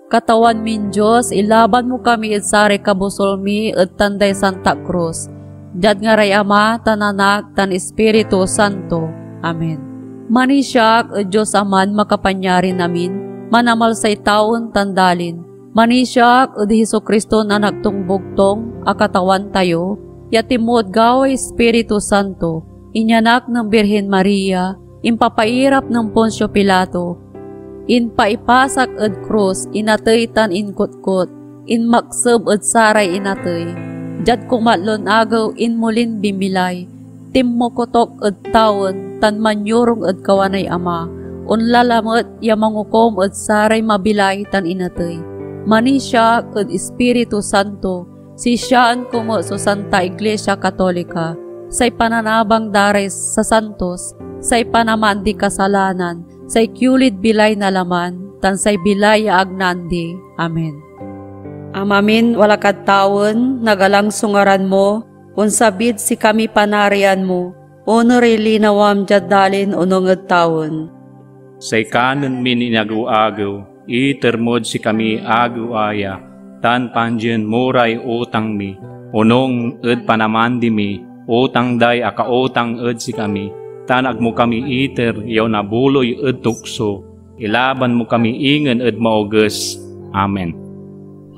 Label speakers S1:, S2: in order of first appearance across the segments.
S1: Katawan min Diyos, ilaban mo kami it sari kabusolmi at tanday Santa Cruz. Diyad nga ray Ama, tananak, tan Espiritu Santo. Amen. Manisyak at Diyos Aman makapanyari namin, manamal say taon tandalin. Manisyak at Hesus Kristo na nagtungbugtong, akatawan tayo, yatimod gaway Espiritu Santo, inyanak ng Birhen Maria, impapairap ng Poncio Pilato, in paipasak ed krus, inatay tan in kutkot, in maksab ed saray inatay. Jad kumatlon agaw in mulin bimilay, timmokotok ed tawon, tan manyurong ed kawanay Ama, unlalamet yamangukom ed saray mabilay tan inatay. Manisya ed Espiritu Santo, si siyaan kumo so Santa Iglesia Katolika, say pananabang dares sa santos, say panamandi kasalanan, say kyulid bilay na laman, tan say bilay agnandi. Amen. Amamin walakad tawon, nagalang sungaran mo, unsabid si kami panarian mo, unorili nawam jadalin unonged tawon.
S2: Say kanon min inagu-agaw, itermod si kami agu-aya, tan panjen muray utang mi, unong ed panamandi mi, utang day akautang ed si kami, tanag mo kami iter, yaw nabuloy ed tukso, ilaban mo kami ingen ed mauges. Amen.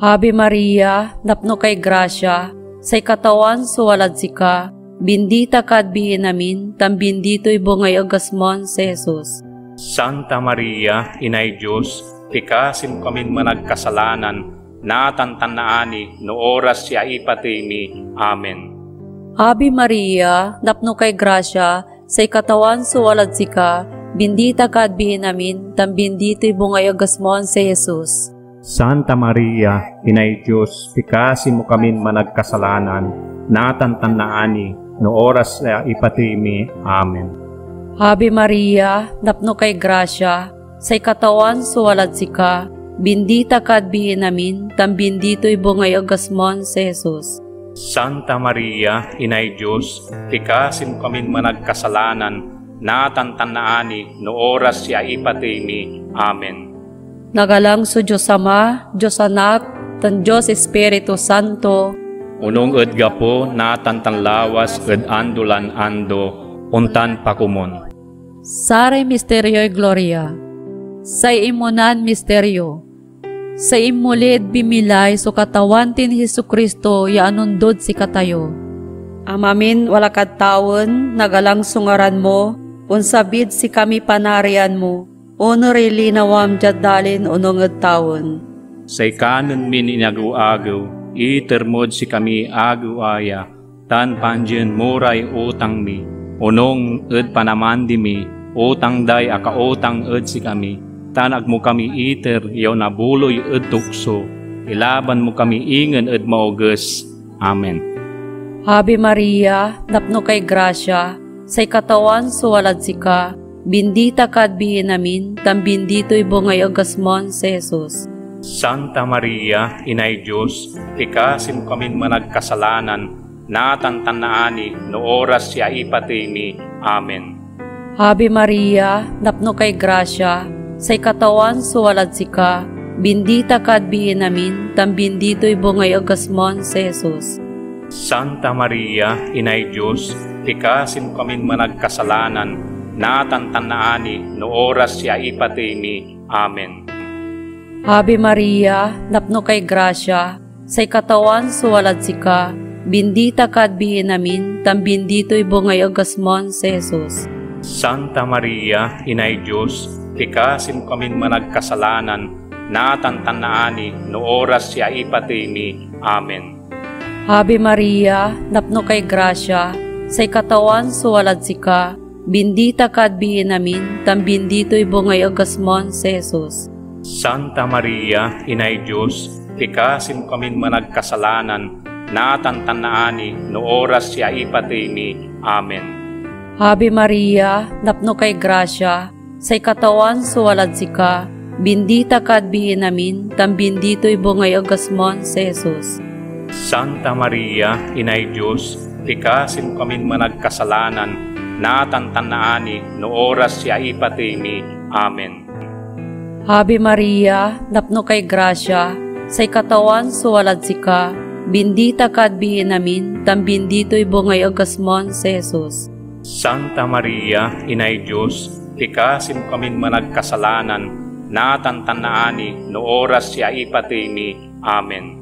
S1: Ave Maria, napno kay grasya, say katawan suwalad sika, bindita kad bihin namin, tam bindito'y bungay agasmon si Jesus.
S2: Santa Maria, Inay Diyos, tikasim kami managkasalanan, natantannaani, no oras siya ipatay mi. Amen.
S1: Ave Maria, napno kay grasya, say katawan suwalad sika, bindita kad bihin namin, tam bindito'y bungay agasmon si Jesus.
S2: Santa Maria, Inay Diyos, tikasim mo kami managkasalanan, natantannaani, no oras siya ipatay mi. Amen.
S1: Ave Maria, napno kay grasya, say katawan suwalad sika, bindita kad bihin namin, tam bindito'y bungay agasmon si Jesus.
S2: Santa Maria, Inay Diyos, tikasim kami managkasalanan, natantannaani, no oras siya ipatay mi. Amen.
S1: Nagalang sa Diyos Ama, Diyos Anak, tan Diyos Espiritu Santo,
S2: unong ed gapo natantanlawas ed andulan ando, untan pakumon.
S1: Saray misteryo'y gloria, say imunan misteryo, sa imulid bimilay so katawan tin Jesucristo ya anundod si katayo. Amamin walakad tawon, nagalang sungaran mo, unsabid si kami panarian mo, unorili nawam jadalin unonged tawon.
S2: Say kanon min inagu-agaw, itermod si kami agu-aya, tan panjen muray utang mi, unong ed panamandi mi, utang day akautang ed si kami, tanag mo kami iter, yaw nabuloy ed tukso, ilaban mo kami ingen ed mauges. Amen.
S1: Ave Maria, napno kay grasya, say katawan suwalad sika, bindita kad bihin namin, tam bindito'y bungay agasmon si Jesus.
S2: Santa Maria, Inay Diyos, tikasim kami managkasalanan, natantannaani, no oras siya ipatay mi. Amen.
S1: Ave Maria, napno kay grasya, say katawan suwalad sika, bindita kad bihin namin, tam bindito'y bungay agasmon si Jesus.
S2: Santa Maria, Inay Diyos, tikasim kami managkasalanan, natantannaani, no oras siya ipatay mi. Amen.
S1: Ave Maria, napno kay grasya, say katawan suwalad sika, bindita kad bihin namin, tam bindito'y bungay agasmon si Jesus.
S2: Santa Maria, Inay Diyos, tikasim kami managkasalanan, natantannaani, no oras siya ipatay mi. Amen.
S1: Ave Maria, napno kay grasya, say katawan suwalad sika, bindita kad bihin namin, tam bindito'y bungay agasmon si Jesus.
S2: Santa Maria, Inay Diyos, tikasim kami managkasalanan, natantannaani, no oras siya ipatay mi. Amen.
S1: Ave Maria, napno kay grasya, say katawan suwalad sika, bindita kad bihin namin, tam bindito'y bungay agasmon si Jesus.
S2: Santa Maria, Inay Diyos, tikasim kami managkasalanan, natantannaani, no oras siya ipatay mi. Amen.
S1: Ave Maria, napno kay grasya, say katawan suwalad sika, bendita kad bihin namin, tam bendito'y bungay agasmon si Jesus.
S2: Santa Maria, Inay Diyos, tikasim kamin managkasalanan, natantannaani no oras siya ipatimi. Amen.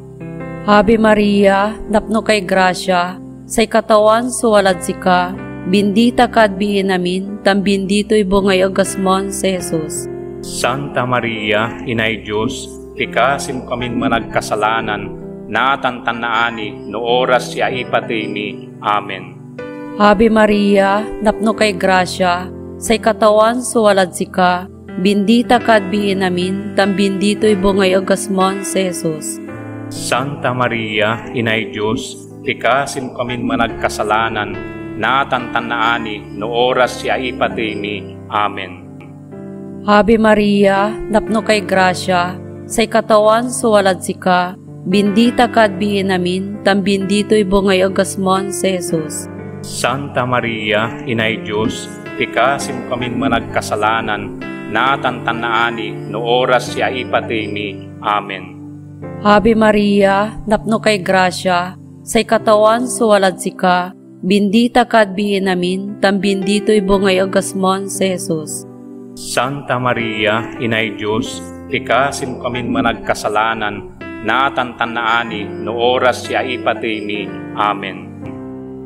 S1: Ave Maria, napno kay grasya, say katawan suwalad sika, bendita kad bihin namin, tam bendito'y bungay agasmon si Jesus.
S2: Santa Maria, Inay Diyos, tikasim kamin managkasalanan, natantannaani no oras siya ipatimi. Amen.
S1: Ave Maria, napno kay grasya, say katawan suwalad sika, bendita kad bihin namin, tam bendito'y bungay agasmon si Jesus.
S2: Santa Maria, Inay Diyos, tikasim kamin managkasalanan, natantannaani no oras siya ipatimi. Amen.
S1: Ave Maria, napno kay grasya, say katawan suwalad sika, bendita kad bihin namin, tam bendito'y bungay agasmon si Jesus.
S2: Santa Maria, Inay Diyos, tikasim kamin managkasalanan, natantannaani no oras siya ipatimi. Amen.
S1: Ave Maria, napno kay grasya, say katawan suwalad sika, bendita kad bihin namin, tam bendito'y bungay agasmon si Jesus.
S2: Santa Maria, Inay Diyos, tikasim kamin managkasalanan, natantannaani no oras siya ipatimi. Amen.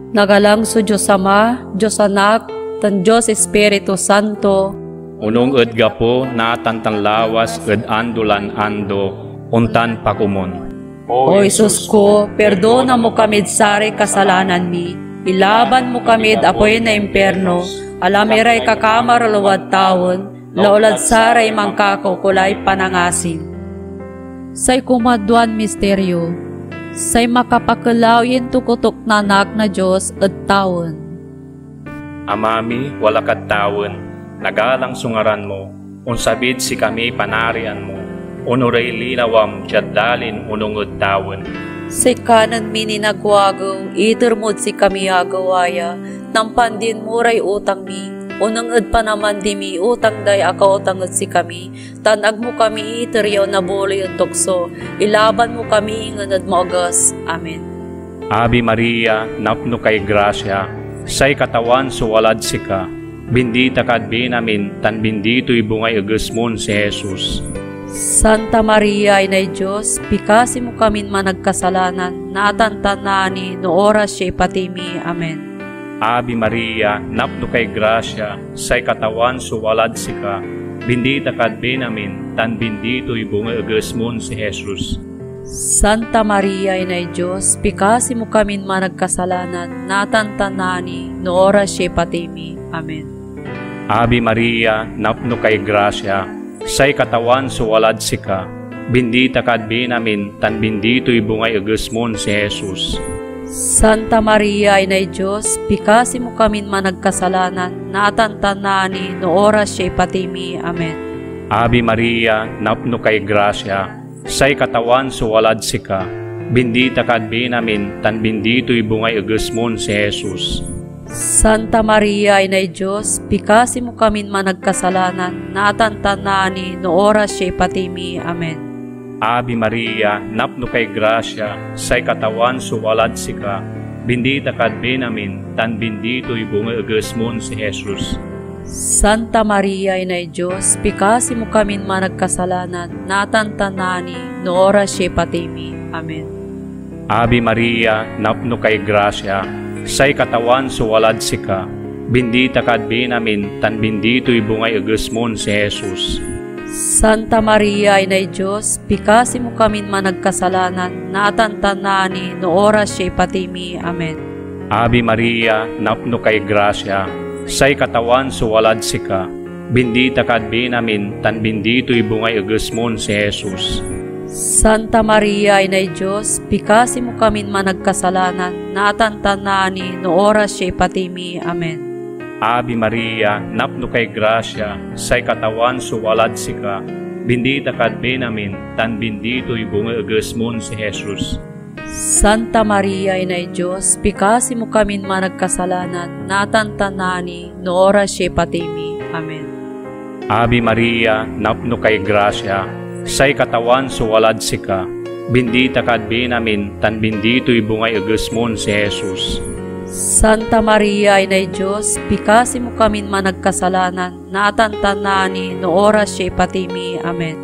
S1: Nagalang sa Diyos Ama, Diyos Anak, tan Diyos Espiritu Santo,
S2: Unong gapo natantanlawas andulan ando, untan pakumon.
S1: O Isus ko, perdona mo kamid sari kasalanan mi, ilaban mo kamid apoy na imperno, alamiray kakamar luwad taon, laulad saray mangkakukulay panangasin. Say kumadwan misteryo, say makapakalaw yin tukutok nanak na Diyos at taon.
S2: Amami, wala kat taon, nagalang sungaran mo, unsabid si kami panarian mo, unuray linawam jadalin unungod taon.
S1: Say kanan mi ninagwagaw, iturmod si kami agawaya, nampan din muray utang mi, unangad pa naman di mi utang day akaw utangad si kami, tanag mo kami ituryaw na buli yung tukso, ilaban mo kami inganad mo agas. Amen.
S2: Ave Maria, napno kay grasya, say katawan suwalad sika, bendita kad binamin, tan bendito'y bungay agasmon si Jesus.
S1: Santa Maria, Inay Diyos, pikasi mo kamin managkasalanan, natantanani no oras siya ipatimi. Amen.
S2: Ave Maria, napno kay grasya, say katawan suwalad sika, bendita kad binamin, tan bendito'y bungay agasmon si Jesus.
S1: Santa Maria, Inay Diyos, pikasi mo kamin managkasalanan, natantanani no oras siya ipatimi. Amen.
S2: Ave Maria, napno kay grasya, say katawan suwalad sika, bendita kad binamin, tan bendito'y bungay agasmon si Jesus.
S1: Santa Maria, Inay Diyos, pikasi mo kamin managkasalanan, natantanani no oras siya ipatimi. Amen.
S2: Ave Maria, napno kay grasya, say katawan suwalad sika, bendita kad binamin, tan bendito'y bungay agasmon si Jesus.
S1: Santa Maria, Inay Diyos, pikasi mo kamin managkasalanan, natantanani no oras siya ipatimi. Amen.
S2: Ave Maria, napno kay grasya, say katawan suwalad sika, bendita kad binamin, tan bendito'y bungay agasmon si Jesus.
S1: Santa Maria, Inay Diyos, pikasi mo kamin managkasalanan, natantanani no oras siya ipatimi. Amen.
S2: Ave Maria, napno kay grasya, say katawan suwalad sika, bendita kad binamin, tan bendito'y bungay agasmon si Jesus.
S1: Santa Maria, Inay Diyos, pikasi mo kamin managkasalanan, natantanani no oras siya ipatimi. Amen.
S2: Ave Maria, napno kay grasya, say katawan suwalad sika, bendita kad binamin, tan bendito'y bungay agasmon si Jesus.
S1: Santa Maria, Inay Diyos, pikasi mo kamin managkasalanan, natantanani no oras siya ipatimi. Amen.
S2: Ave Maria, napno kay grasya, say katawan suwalad sika, bendita kad binamin, tan bendito'y bungay agasmon si Jesus.
S1: Santa Maria, Inay Diyos, pikasi mo kamin managkasalanan, natantanani no oras siya ipatimi. Amen.
S2: Ave Maria, napno kay grasya, say katawan suwalad sika. Bendita kad binamin, tan bendito'y bungay agasmon si Jesus.
S1: Santa Maria, Inay Diyos, pikasi mo kami managkasalanan, natantanani no oras siya ipatimi. Amen.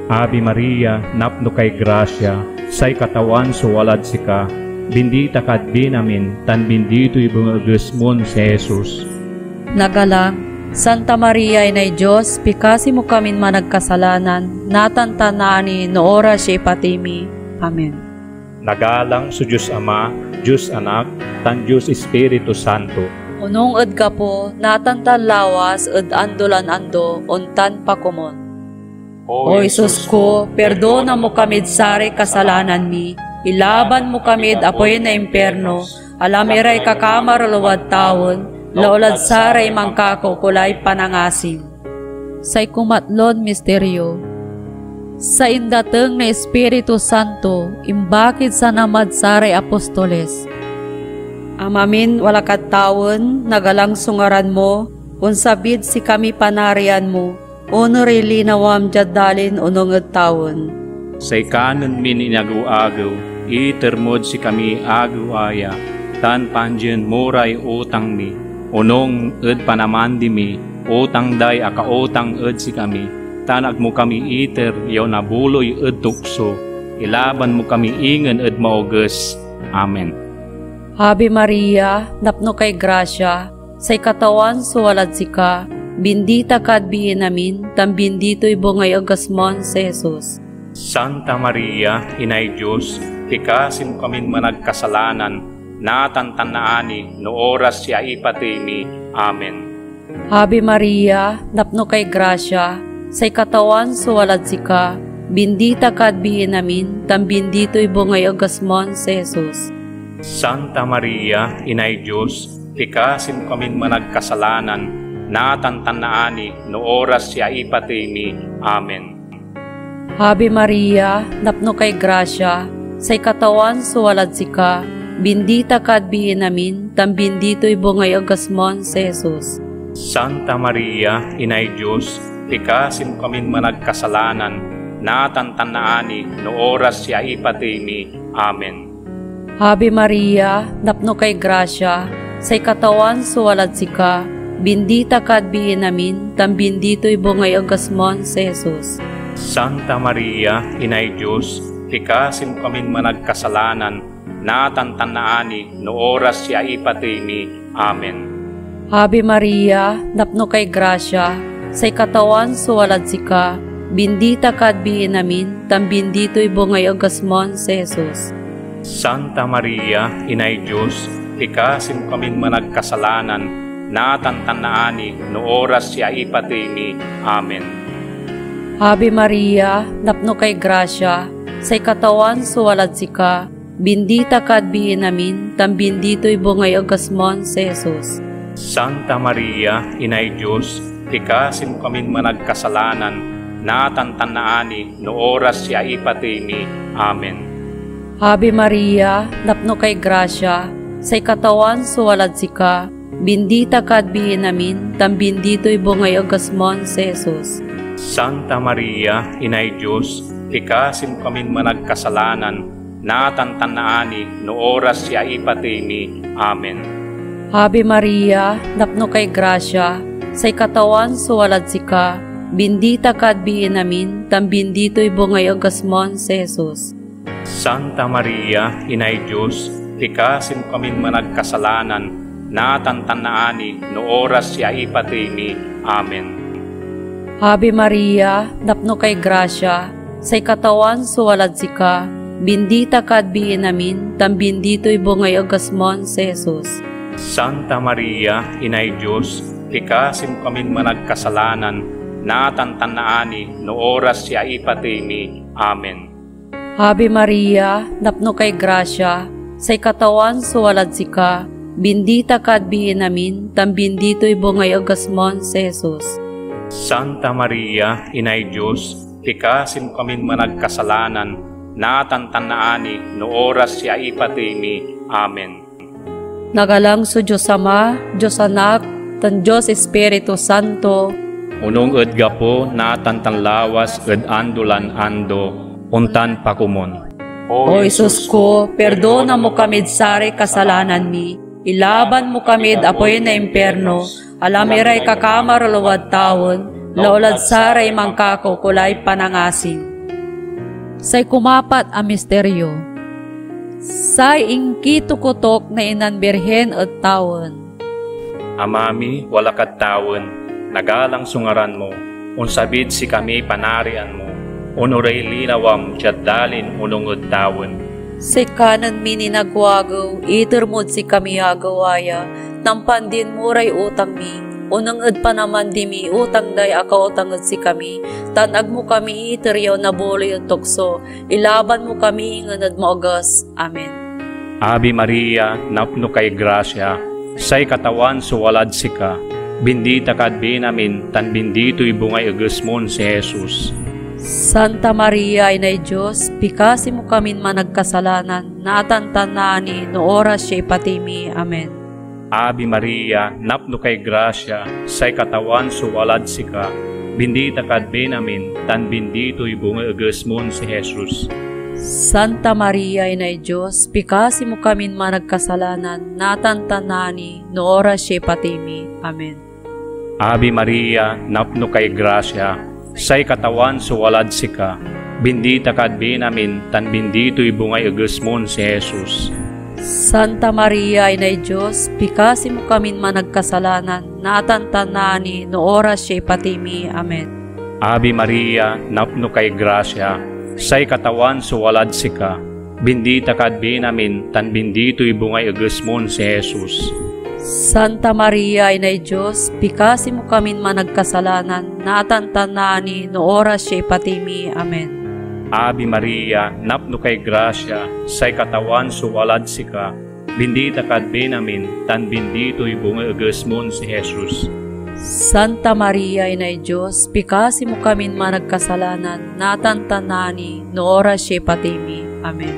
S2: Ave Maria, napno kay grasya, say katawan suwalad sika. Bendita kad binamin, tan bendito'y bungay agasmon si Jesus.
S1: Nagalang, Santa Maria, Inay Diyos, pikasi mo kami managkasalanan, natantanani no oras siya ipatimi. Amen.
S2: Nagalang sa Diyos Ama, Diyos Anak, tan Diyos Espiritu Santo.
S1: Unong ed ka po, natantan lawas ed andolan ando, untan pakumon. O Isus ko, perdona mo kamid sari kasalanan mi, ilaban mo kamid apoy na imperno, alamiray kakamar luwad taon, laulad saray mangkako kulay panangasim. Say kumatlon misteryo. Sa indateng na Espiritu Santo, imbakid sa namad saray apostoles. Amamin walakat taon, nagalang sungaran mo, unsabid si kami panarian mo, unori linawam jadalin unong taon.
S2: Say kanan min inagu-agaw, itermod si kami agu-aya, tan panjen muray utang mi. Unong ed panamandi mi, utang day akautang ed si kami, tanag mo kami iter yaw nabuloy ed tukso, ilaban mo kami ingen ed mauges. Amen.
S1: Ave Maria, napno kay grasya, say katawan suwalad sika, bendita kad biin namin, tam bendito'y bungay agasmon si Jesus.
S2: Santa Maria, Inay Diyos, pikasin kami managkasalanan, natantanani no oras siya ipatimi. Amen.
S1: Ave Maria, napno kay grasya, say katawan suwalad sika, bendita kad biin namin, tam bendito'y bungay agasmon si Jesus.
S2: Santa Maria, Inay Diyos, pikasin kami managkasalanan, natantanani no oras siya ipatimi. Amen.
S1: Ave Maria, napno kay grasya, say katawan suwalad sika, bendita kad biin namin, tam bendito'y bungay agasmon si Jesus.
S2: Santa Maria, Inay Diyos, pikasin kami managkasalanan, natantanani no oras siya ipatimi. Amen.
S1: Ave Maria, napno kay grasya, say katawan suwalad sika, bendita kad biin namin, tam bendito'y bungay agasmon si Jesus.
S2: Santa Maria, Inay Diyos, pikasin kami managkasalanan, natantanani no oras siya ipatimi. Amen.
S1: Ave Maria, napno kay grasya, say katawan suwalad sika, bendita kad biin namin, tam bendito'y bungay agasmon si Jesus.
S2: Santa Maria, Inay Diyos, pikasin kami managkasalanan, natantanani no oras siya ipatimi. Amen.
S1: Ave Maria, napno kay grasya, say katawan suwalad sika, bendita kad biin namin, tam bendito'y bungay agasmon si Jesus.
S2: Santa Maria, Inay Diyos, pikasin kami managkasalanan, natantanani no oras siya ipatimi. Amen.
S1: Ave Maria, napno kay grasya, say katawan suwalad sika, bendita kad biin namin, tam bendito'y bungay agasmon si Jesus.
S2: Santa Maria, Inay Diyos, pikasin kami managkasalanan, natantanani no oras siya ipatimi. Amen.
S1: Ave Maria, napno kay grasya, say katawan suwalad sika, bendita kad biin namin, tam bendito'y bungay agasmon si Jesus.
S2: Santa Maria, Inay Diyos, pikasin kami managkasalanan, natantanani no oras siya ipatimi. Amen.
S1: Ave Maria, napno kay grasya, say katawan suwalad sika, bendita kad biin namin, tam bendito'y bungay agasmon si Jesus.
S2: Santa Maria, Inay Diyos, pikasin kami managkasalanan, natantanani no oras siya ipatimi. Amen.
S1: Ave Maria, napno kay grasya, say katawan suwalad sika, bendita kad biin namin, tam bendito'y bungay agasmon si Jesus.
S2: Santa Maria, Inay Diyos, pikasin kami managkasalanan, natantanani no oras siya ipatimi. Amen.
S1: Nagalang sa Diyos Ama, Diyos Anak, tan Diyos Espiritu Santo.
S2: unong ed gapo natan tan lawas ed andulan ando, untan pakumon.
S1: O Isus ko, perdona mo kamid sari kasalanan mi, ilaban mo kamid apoy na imperno, alamiray kakamar luwad tawon, laulad saray mangkako kulay panangasin. Say kumapat a misteryo. Say ingkito kutok na inan birhen at tawon.
S2: Amami, wala kat tawon, nagalang sungaran mo, unsabid si kami panarian mo, unuray linawam tiyadalin unungod tawon.
S1: Say kanan mi ninagwagaw, itermod si kami agawaya, nampan din muray utang mi, unang ed pa naman di mi utang day akautang ed si kami, tanag mo kami iteryaw na boloy at tukso, ilaban mo kami inganad mo agas. Amen.
S2: Ave Maria, napno kay grasya, say katawan suwalad sika, bindita kad binamin, tan bindito'y bungay agasmon si Jesus.
S1: Santa Maria, Inay Diyos, pikasi mo kamin managkasalanan, natantanani, no oras siya ipatimi. Amen.
S2: Ave Maria, napno kay grasya, say katawan suwalad sika, bindita kad binamin, tan bindito'y bungay agasmon si Jesus.
S1: Santa Maria, Inay Diyos, pikasi mo kamin managkasalanan, natantanani, no oras siya ipatimi. Amen.
S2: Ave Maria, napno kay grasya, say katawan suwalad sika, bindita kad binamin, tan bindito'y bungay agasmon si Jesus.
S1: Santa Maria, Inay Diyos, pikasi mo kamin managkasalanan, natantanani, no oras siya ipatimi. Amen.
S2: Ave Maria, napno kay grasya, say katawan suwalad sika, bindita kad binamin, tan bindito'y bungay agasmon si Jesus.
S1: Santa Maria, Inay Diyos, pikasi mo kamin managkasalanan, natantanani, no oras siya ipatimi. Amen.
S2: Ave Maria, napno kay grasya, say katawan suwalad sika, bindita kad binamin, tan bindito'y bungay agasmon si Jesus.
S1: Santa Maria, Inay Diyos, pikasi mo kamin managkasalanan, natantanani, no oras siya ipatimi. Amen.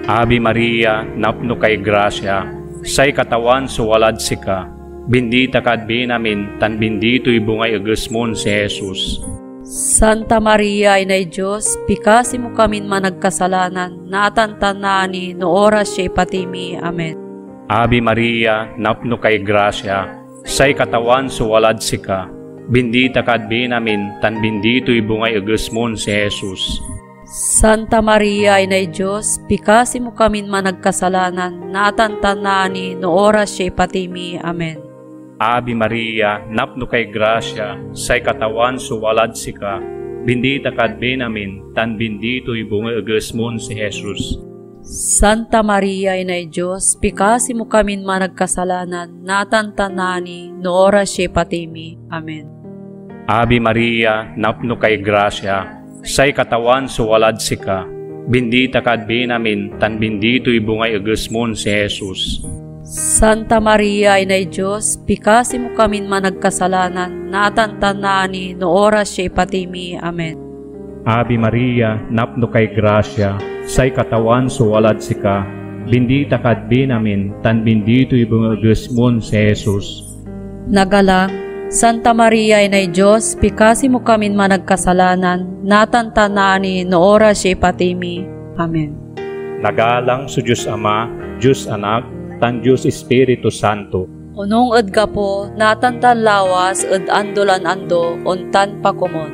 S2: Ave Maria, napno kay grasya, say katawan suwalad sika, bindita kad binamin, tan bindito'y bungay agasmon si Jesus.
S1: Santa Maria, Inay Diyos, pikasi mo kamin managkasalanan, natantanani, no oras siya ipatimi. Amen.
S2: Ave Maria, napno kay grasya, say katawan suwalad sika, bindita kad binamin, tan bindito'y bungay agasmon si Jesus.
S1: Santa Maria, Inay Diyos, pikasi mo kamin managkasalanan, natantanani, no oras siya ipatimi. Amen.
S2: Ave Maria, napno kay grasya, say katawan suwalad sika, bindita kad binamin, tan bindito'y bungay agasmon si Jesus.
S1: Santa Maria, Inay Diyos, pikasi mo kamin managkasalanan, natantanani, no oras siya ipatimi. Amen.
S2: Ave Maria, napno kay grasya, say katawan suwalad sika, bindita kad binamin, tan bindito'y bungay agasmon si Jesus.
S1: Santa Maria, Inay Diyos, pikasi mo kamin managkasalanan, natantanani, no oras siya ipatimi. Amen.
S2: Ave Maria, napno kay grasya, say katawan suwalad sika, bindita kad binamin, tan bindito'y bungay agasmon si Jesus.
S1: Nagalang, Santa Maria, Inay Diyos, pikasi mo kamin managkasalanan, natantanani, no oras siya ipatimi. Amen.
S2: Nagalang sa Diyos Ama, Diyos Anak, tan Diyos Espiritu Santo.
S1: Unong ed gapo, natantan lawas ed andolan ando, untan pakumon.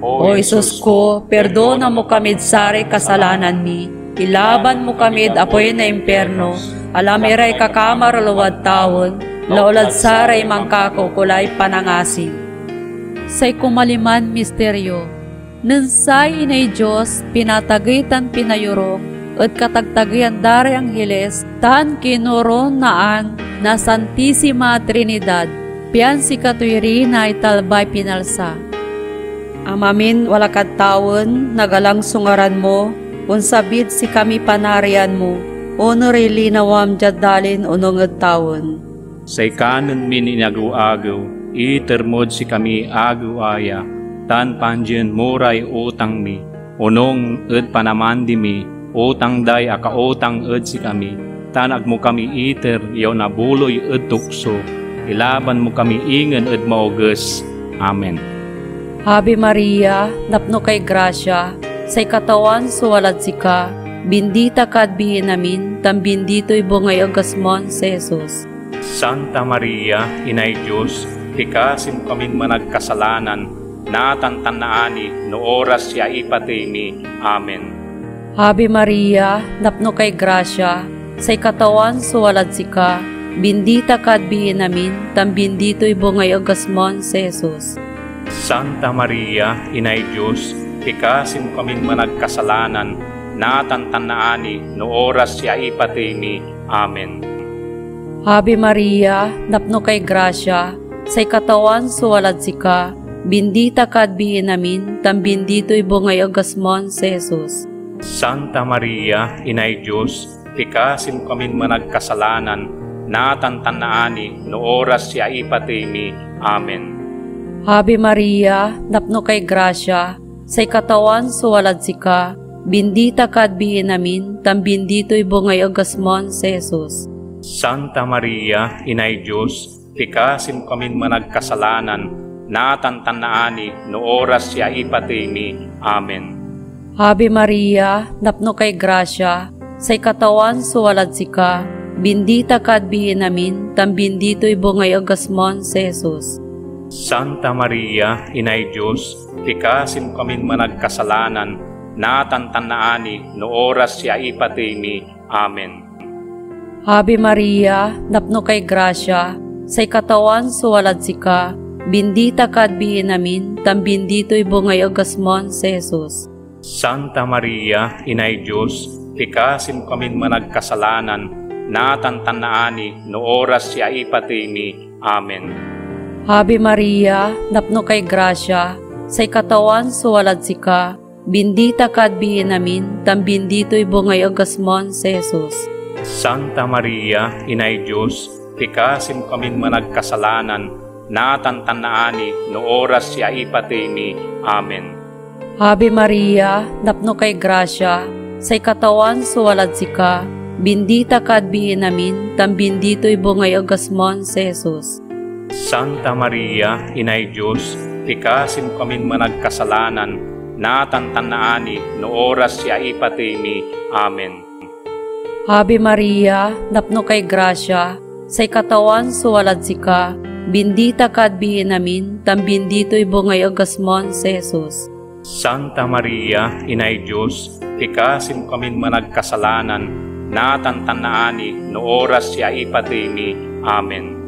S1: O Isus ko, perdona mo kamid sari kasalanan mi, ilaban mo kamid apoy na imperno, alamiray kakamar luwad tawon, laulad saray mangkako kulay panangasin. Say kumaliman misteryo, nansay Inay Diyos, pinatagitan pinayurong, at katagtagian dari ang hiles, tan kinuron naan na Santisima Trinidad, piyan si katuirina italbay pinalsa. Amamin walakad tawon, nagalang sungaran mo, unsabit si kami panarian mo, unori linawam jadalin unong tawon.
S2: Say kanon mininagu-agaw, itermod si kami agu-aya, tan panjen muray utang mi, unong ed panamandi mi, utang day akautang ed si kami, tanag mo kami iter yaw nabuloy ed tukso, ilaban mo kami ingen ed mauges, Amen.
S1: Ave Maria, napno kay grasya, say katawan suwalad sika, bendita kad bihin namin, tam bendito'y bungay agasmon si Jesus.
S2: Santa Maria, Inay Diyos, tikasim kaming managkasalanan, natantannaani no oras siya ipatay mi. Amen.
S1: Ave Maria, napno kay grasya, say katawan suwalad sika, bendita kad bihin namin, tam bendito'y bungay agasmon si Jesus.
S2: Santa Maria, Inay Diyos, tikasim kaming managkasalanan, natantannaani no oras siya ipatay mi. Amen.
S1: Ave Maria, napno kay grasya, say katawan suwalad sika, bendita kad bihin namin, tam bendito'y bungay agasmon si Jesus.
S2: Santa Maria, Inay Diyos, tikasim kaming managkasalanan, natantannaani no oras siya ipatay mi. Amen.
S1: Ave Maria, napno kay grasya, say katawan suwalad sika, bendita kad bihin namin, tam bendito'y bungay agasmon si Jesus.
S2: Santa Maria, Inay Diyos, tikasim kaming managkasalanan, natantannaani no oras siya ipatay mi. Amen.
S1: Ave Maria, napno kay grasya, say katawan suwalad sika, bendita kad bihin namin, tam bendito'y bungay agasmon si Jesus.
S2: Santa Maria, Inay Diyos, tikasim kaming managkasalanan, natantannaani no oras siya ipatay mi. Amen.
S1: Ave Maria, napno kay grasya, say katawan suwalad sika, bendita kad bihin namin, tam bendito'y bungay agasmon si Jesus.
S2: Santa Maria, Inay Diyos, tikasim kaming managkasalanan, natantannaani no oras siya ipatay mi. Amen.
S1: Ave Maria, napno kay grasya, say katawan suwalad sika, bendita kad bihin namin, tam bendito'y bungay agasmon si Jesus.
S2: Santa Maria, Inay Diyos, tikasim kaming managkasalanan, natantannaani no oras siya ipatay mi. Amen.
S1: Ave Maria, napno kay grasya, say katawan suwalad sika, bendita kad bihin namin, tam bendito'y bungay agasmon si Jesus.
S2: Santa Maria, Inay Diyos, tikasim kaming managkasalanan, natantannaani no oras siya ipatay mi. Amen.
S1: Ave Maria, napno kay grasya, say katawan suwalad sika, bendita kad bihin namin, tam bendito'y bungay agasmon si Jesus.
S2: Santa Maria, Inay Diyos, tikasim kaming managkasalanan, natantannaani no oras siya ipatay mi. Amen.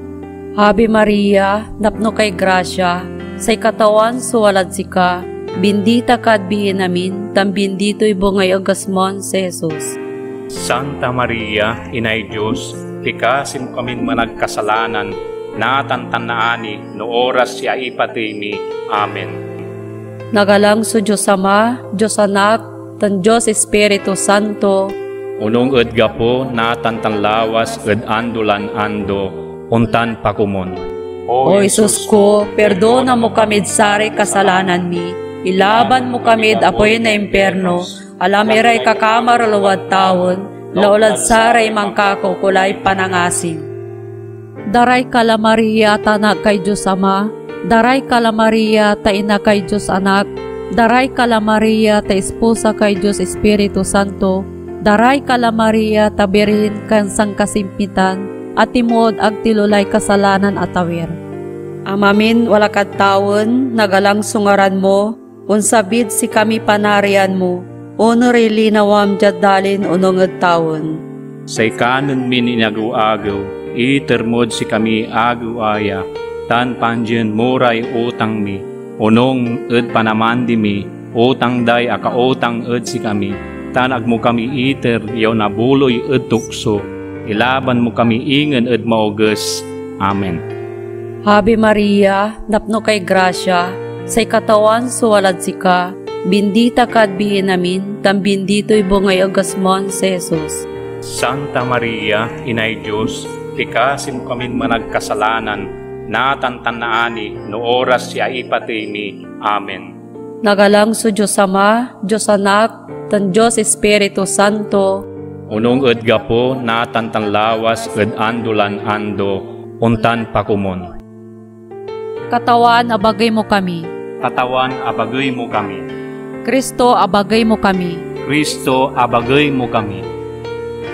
S1: Ave Maria, napno kay grasya, say katawan suwalad sika, bendita kad bihin namin, tam bendito'y bungay agasmon si Jesus.
S2: Santa Maria, Inay Diyos, tikasim kaming managkasalanan, natantannaani no oras siya ipatay mi. Amen.
S1: Nagalang sa Diyos Ama, Diyos Anak, tan Diyos Espiritu Santo,
S2: unong gapo natantanlawas andulan ando, untan pakumon.
S1: O Isus ko, perdona mo kamid sari kasalanan mi, ilaban mo kamid apoy na imperno, alamiray kakamar luwad taon, laulad saray mangkako kulay panangasin. Daray kala Maria, tanak kay Diyos Ama, daray kala Maria, taina kay Diyos Anak, daray kala Maria, ta esposa kay Diyos Espiritu Santo, daray kala Maria, tabirhin kan sangkasimpitan, at timod agtilulay kasalanan at awir. Amamin wala kat taon, nagalang sungaran mo, unsabid si kami panarian mo, unori linawam jadalin unong taon.
S2: Say kanon mininagu-agaw, itermod si kami agu-aya, tan panjen muray utang mi, unong panamandi mi, utang day aka utang si kami, tan agmo kami iter yaw nabuloy tukso, ilaban mo kami ingen mauges. Amen.
S1: Ave Maria, napno kay grasya, say katawan suwalad sika, bendita kad bihin namin, tam bendito'y bungay agasmon si Jesus.
S2: Santa Maria, Inay Diyos, tikasim kaming managkasalanan, natantannaani no oras siya ipatay mi. Amen.
S1: Nagalang sa Diyos Ama, Diyos Anak, tan Diyos Espiritu Santo,
S2: unong gapo natantanlawas andulan ando, untan pakumon.
S1: Katawan, abagay mo kami.
S2: Katawan, abagay mo kami.
S1: Kristo, abagay mo kami.
S2: Kristo, abagay mo kami.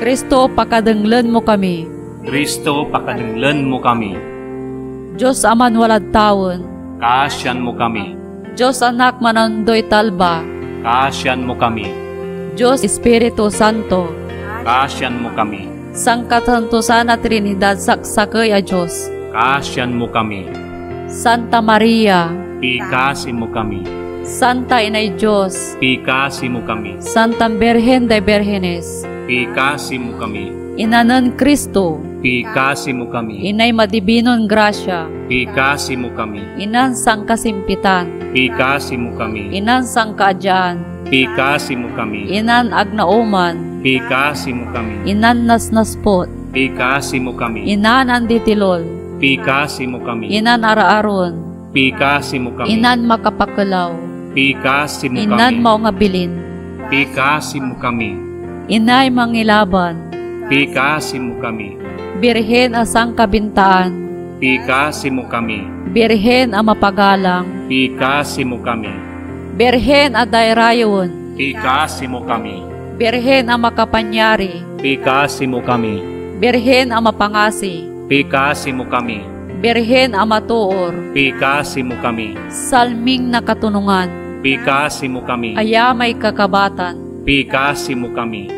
S1: Kristo, pakadenglen mo kami.
S2: Kristo, pakadenglen mo kami.
S1: Diyos aman walad tawon.
S2: Kaasyan mo kami.
S1: Diyos anak manandoy talba.
S2: Kaasyan mo kami.
S1: Diyos Espiritu Santo.
S2: Kaasyan mo kami.
S1: Sangkatantusan at Trinidad saksakay a Diyos.
S2: Kaasyan mo kami.
S1: Santa Maria.
S2: Pikasi mo kami.
S1: Santa Inay Diyos.
S2: Pikasi mo kami.
S1: Santa Virgen de Virgenes.
S2: Pikasi mo kami.
S1: Inanan Kristo.
S2: Pikasi mo kami.
S1: Inay madibinon grasya.
S2: Pikasi mo kami.
S1: Inan sang kasimpitan.
S2: Pikasi mo kami.
S1: Inan sang kaadyaan.
S2: Pikasi mo kami.
S1: Inan agnauman.
S2: Pikasi mo kami.
S1: Inan nasnaspot.
S2: Pikasi mo kami.
S1: Inan anditilol.
S2: Pikasi mo kami.
S1: Inan araaron.
S2: Pikasi mo kami.
S1: Inan makapakalaw.
S2: Pikasi mo
S1: Inan
S2: kami.
S1: mao nga bilin.
S2: Pikasi mo kami.
S1: Inay mangilaban.
S2: Pikasi mo kami.
S1: Birhen asang kabintaan.
S2: Pikasi mo kami.
S1: Birhen a mapagalang.
S2: Pikasi mo kami.
S1: Birhen a dayrayon.
S2: Pikasi mo kami.
S1: Birhen a makapanyari.
S2: Pikasi mo kami.
S1: Birhen a mapangasi.
S2: Pikasi mo kami.
S1: Birhen a matuor.
S2: Pikasi mo kami.
S1: Salming na katunungan.
S2: Pikasi mo kami.
S1: Ayamay kakabatan.
S2: Pikasi mo kami.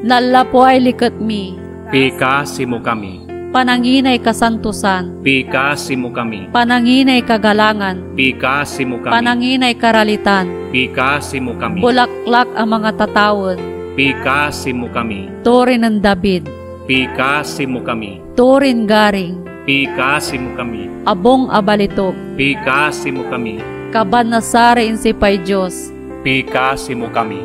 S1: Nalapo ay likat mi.
S2: Pikasi mo kami.
S1: Pananginay kasantusan.
S2: Pikasi mo kami.
S1: Pananginay kagalangan.
S2: Pikasi mo kami.
S1: Pananginay karalitan.
S2: Pikasi mo kami.
S1: Bulaklak ang mga tatawon.
S2: Pikasi mo kami.
S1: Torin ng David.
S2: Pikasi mo kami.
S1: Torin garing.
S2: Pikasi mo kami.
S1: Abong abalitok.
S2: Pikasi mo kami.
S1: Kaban na sari insipay Diyos.
S2: Pikasi mo kami.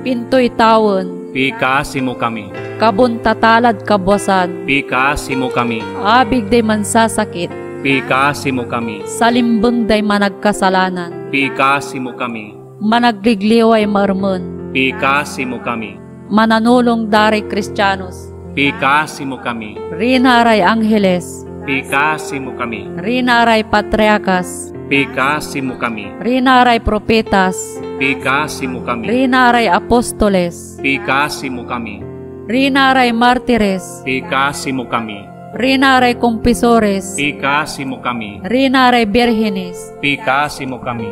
S1: Pintoy tawon.
S2: Pikasi mo kami.
S1: Kabun tatalad kabwasan.
S2: Pikasi mo kami.
S1: Abig day mansasakit.
S2: Pikasi mo kami.
S1: Salimbeng day managkasalanan.
S2: Pikasi mo kami.
S1: Managligliway marmon.
S2: Pikasi mo kami.
S1: Mananulong dari Kristiyanos.
S2: Pikasi mo kami.
S1: Rinaray Angeles.
S2: Pikasi mo kami.
S1: Rinaray Patriakas.
S2: Pikasi mo kami.
S1: Rinaray Propetas.
S2: Pikasi mo kami.
S1: Rinaray Apostoles.
S2: Pikasi mo kami.
S1: Rinaray Martires.
S2: Pikasi mo kami.
S1: Rinaray Kumpisores.
S2: Pikasi mo kami.
S1: Rinaray Birhenes.
S2: Pikasi mo kami.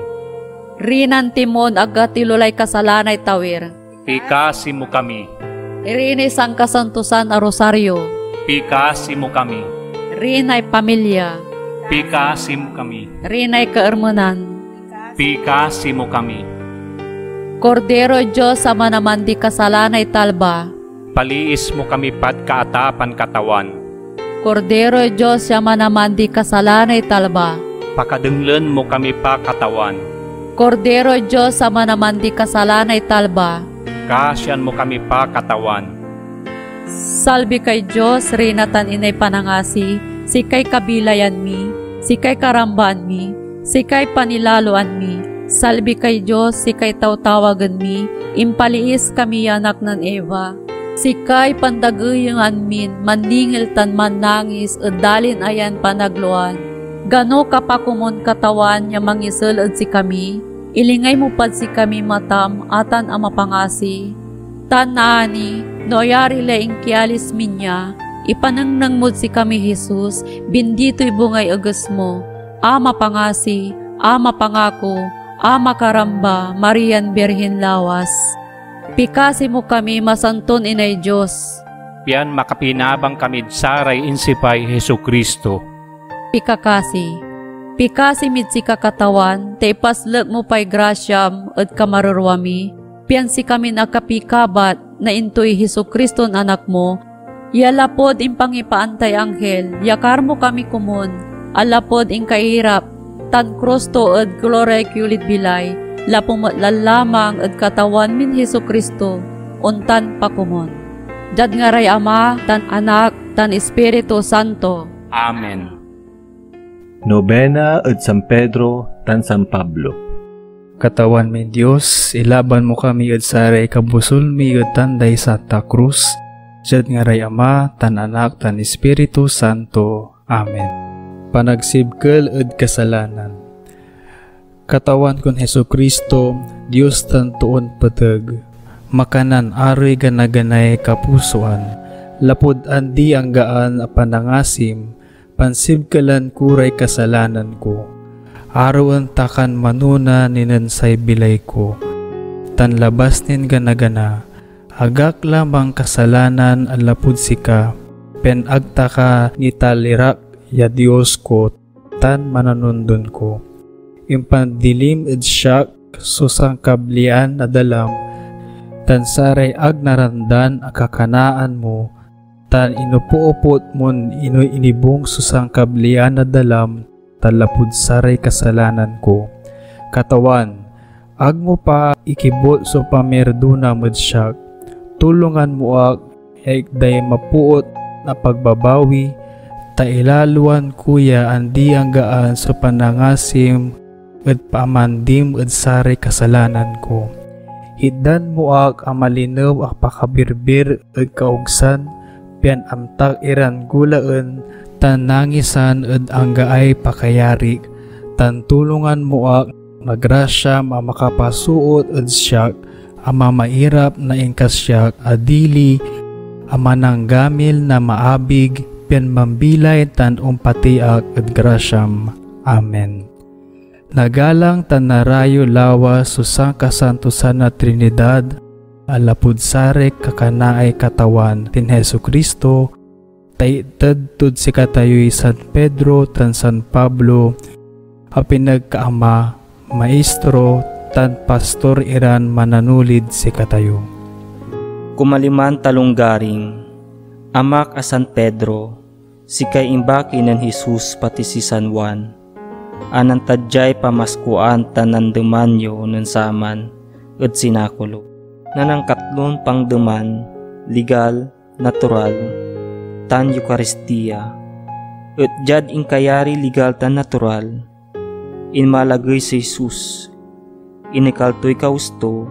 S1: Rinan Timon agatilulay kasalanay tawir.
S2: Pikasi mo kami.
S1: Rinis ang kasantusan a rosaryo.
S2: Pikasi mo kami.
S1: Rinay pamilya.
S2: Pikasi mo kami.
S1: Rinay kaermunan.
S2: Pikasi mo kami.
S1: Kordero Diyos sa manamandi kasalanay talba.
S2: Paliis mo kami pat kaatapan katawan.
S1: Kordero Diyos sa manamandi kasalanay talba.
S2: Pakadenglen mo kami pa katawan.
S1: Kordero Diyos sa manamandi kasalanay talba.
S2: Kaasyan mo kami pa katawan.
S1: Salbi kay Diyos, rinatan inay panangasi, sikay kabilayan mi, sikay karamban mi, sikay panilaloan mi. Salbi kay Diyos, sikay tawtawagan mi, impaliis kami anak ng Eva. Sikay pandagayangan min, maningil tan manangis, udalin ayan panagluan. Gano kapakumon katawan niya mangisulod si kami, ilingay mo pad si kami matam, atan ang mapangasi. Tanani, noyari laing kialis minya, ipanangnang mo si kami Jesus, bindito'y bungay agas mo, ama pangasi, ama pangako, ama karamba, Marian Birhen Lawas. Pikasi mo kami masanton inay Diyos.
S2: Pian makapinabang kami saray insipay Hesu Kristo.
S1: Pikakasi. Pikasi mit si kakatawan, te ipaslag mo pa'y grasyam at kamarurwami. Pian si kami nakapikabat na intoy Hesu Kristo anak mo. Yalapod impangipaantay anghel, yakar mo kami kumun. Alapod ing kairap, tan Kristo at glory kulit bilay. Lapong matlalamang at katawan min Hesu Kristo, untan pa kumun. Dad nga ray Ama, tan Anak, tan Espiritu Santo.
S2: Amen.
S3: Nobena at San Pedro tan San Pablo.
S4: Katawan mi Dios, ilaban mo kami at saray kabusol mi at tanday sa krus. Diyad nga ray Ama, tan Anak, tan Espiritu Santo. Amen. panagsibkel ed kasalanan. Katawan kon Hesukristo, Dios tantuon peteg, makanan aroy ganaganay kapusoan, lapud andi ang gaan a panangasim, pansibkelan kuray kasalanan ko. Arawan takan manuna ninansay bilay ko, tan labas nin ganagana, agak lamang kasalanan ang lapud sika, pen agtaka nitalirak ya Dios ko, tan mananundon ko. Impandilim ed siyak susang kablian na dalam, tan saray ag narandan akakanaan mo, tan inupuupot mon inibong susang kablian na dalam, tan lapud saray kasalanan ko. Katawan, ag mo pa ikibot so pamerduna med siyak, tulungan mo ag day mapuot na pagbabawi, ta ilaluan kuya andi ang gaan sa panangasim ed paamandim ed saray kasalanan ko. Hiddan mo ag ang malinaw ang pakabirbir ed kaugsan, pian amtak iran gulaen, tan nangisan ed ang gaay pakayari, tan tulungan mo ag nagrasya mamakapasuot ed siyak, ama mairap na ingkasyak adili, ama nanggamil na maabig, pian mambilay tan umpatiak ed grasyam. Amen. Nagalang tan narayo lawa susang kasantusan na Trinidad, alapud sarek kakanaay katawan tin Hesukristo, taited tud si katayoy San Pedro tan San Pablo, a pinagkaama, maestro, tan pastor iran mananulid si katayo.
S5: Kumaliman talunggaring, amak a San Pedro, si kay imbaki ng Jesus pati si San Juan, anang tadyay pamaskuan tanan demanyo nun saman, at sinakulo. Nanang katlon pang deman, legal, natural, tan Eucharistia, at jad inkayari legal tan natural, inmalagay si Jesus, inikalto'y kausto,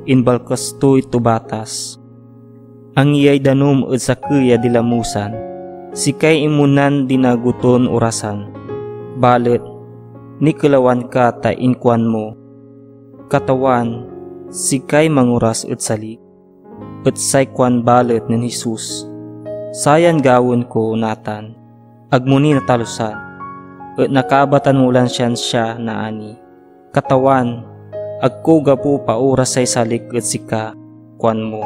S5: inbalkasto'y tubatas. Ang iyay danom at sakya dilamusan, sikay imunan dinaguton orasan, balet, nikulawan ka ta inkwan mo, katawan, sikay manguras at salik, at saykwan balet ng Jesus, sayan gawon ko natan, agmuni na talusan, at nakaabatan mulan siya na ani, katawan, agkuga po pauras say salik at sika, kwan mo,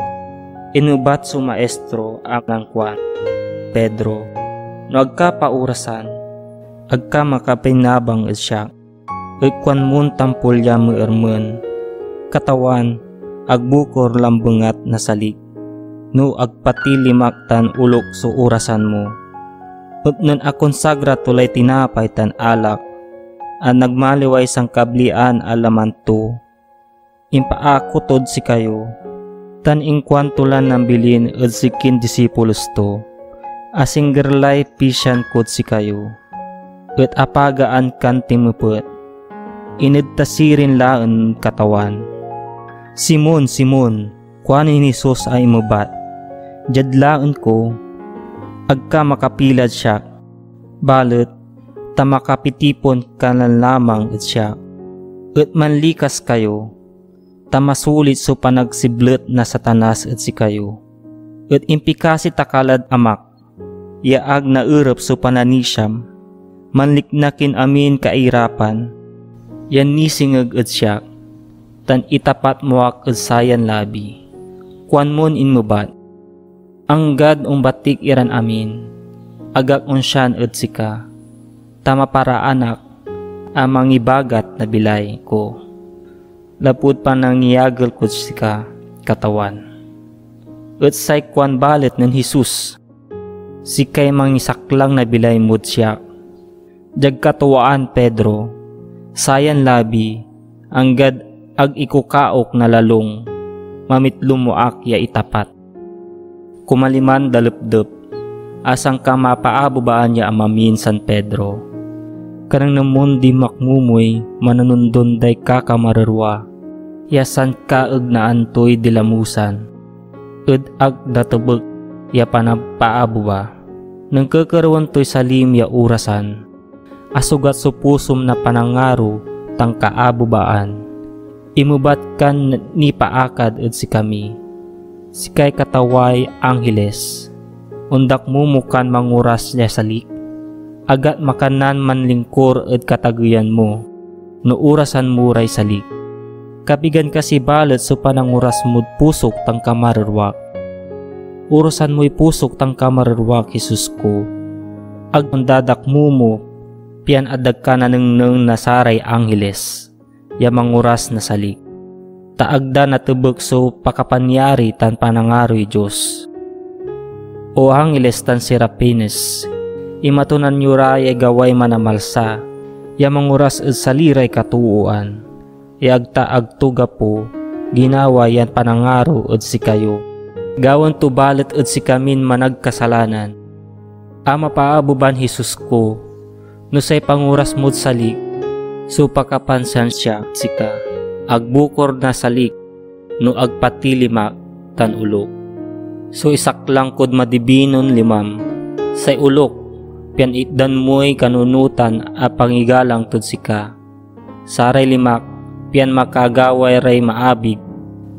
S5: inubat su maestro ang kwan, Pedro, no agka paurasan, agka makapinabang at siya, ikwan mun tampulya mo ermen, katawan, agbukor lambengat na salik, no agpati limaktan ulok so orasan mo, at nun akonsagra tulay tinapay tan alak, ang nagmaliway sang kablian alaman to, impaakutod si kayo, tan ingkwan tulan ng bilin at sikin disipulos to, asing gerlay pisyan kod si kayo, at apagaan kan timupet, inidtasirin laen katawan. Simon, Simon, kwanin ni Jesus ay imubat, jadlaen ko, agka makapilad siya, balet, tamakapitipon kanan lamang at siya, at manlikas kayo, tamasulit so panagsiblet na Satanas at si kayo, at impikasi takalad amak, yaag na urap so pananisyam, manliknakin amin kairapan, yan nisingag at siya, tan itapat moak at sayan labi, kwan mon inmubat, ang gad batik iran amin, agak unsyan at sika, tama para anak, amang ibagat na bilay ko, lapud pa nang iyagal ko sika, katawan, at say kwan balet ng Jesus, sikay mangisaklang na bilay mo't siya, jagkatuwaan Pedro, sayan labi, anggad ag ikukaok na lalong, mamitlum mo akya itapat. Kumaliman dalupdup, asang ka mapaabubaan niya amamin San Pedro, karang namun di makmumuy, mananundon day kakamararwa, yasan ka ag naantoy dilamusan, ed ag datubag, ya panapaabuba, nang kakaroon to'y salim ya urasan, asugat su pusum na panangaro tang kaabubaan. Imubat kan ni paakad ed si kami, sikay kataway angheles, undak mumukan manguras niya salik, agat makanan manlingkor ed kataguyan mo, no urasan muray salik. Kapigan kasi balet so pananguras mo'd pusok tang kamararwak. Urusan mo'y pusok tang kamararwak, Jesus ko. Ag mandadak mo, pian adag ka na nang nasaray angheles, ya manguras na salik. Taagda na tubek so pakapanyari tan panangaroy Diyos. O angheles tan serapines, imatunan nyuray gaway manamalsa, ya manguras ed saliray katuuan. Iagta agtuga po, ginawa yan panangaro ed si kayo. Gawan to balet ed si kamin managkasalanan. Ama paabuban Jesus ko, no say panguras mo'd salik, so pakapansan siya sika, agbukor na salik, no agpatilimak tan ulok. So isaklang kod madibinon limam, say ulok, pian itdan mo'y kanunutan a pangigalang tud sika. Saray limak, pian makagaway ray maabig,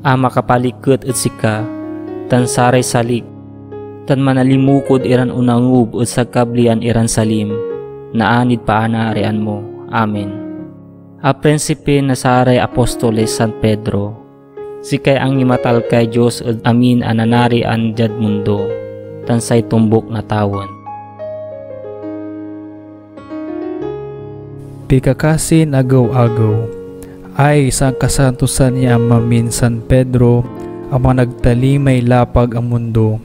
S5: a makapalikot et sika, tan saray salik, tan manalimukod iran unangub ut sagkablian iran salim, naanid paanarian mo. Amen. A prinsipe na saray apostoles San Pedro, sikay ang imatal kay Diyos ud amin ananari an jad mundo, tan say tumbok na tawon.
S4: Pikakasi agaw-agaw, ay isang kasantusan niya mamin San Pedro, ang nagtalimay lapag ang mundo,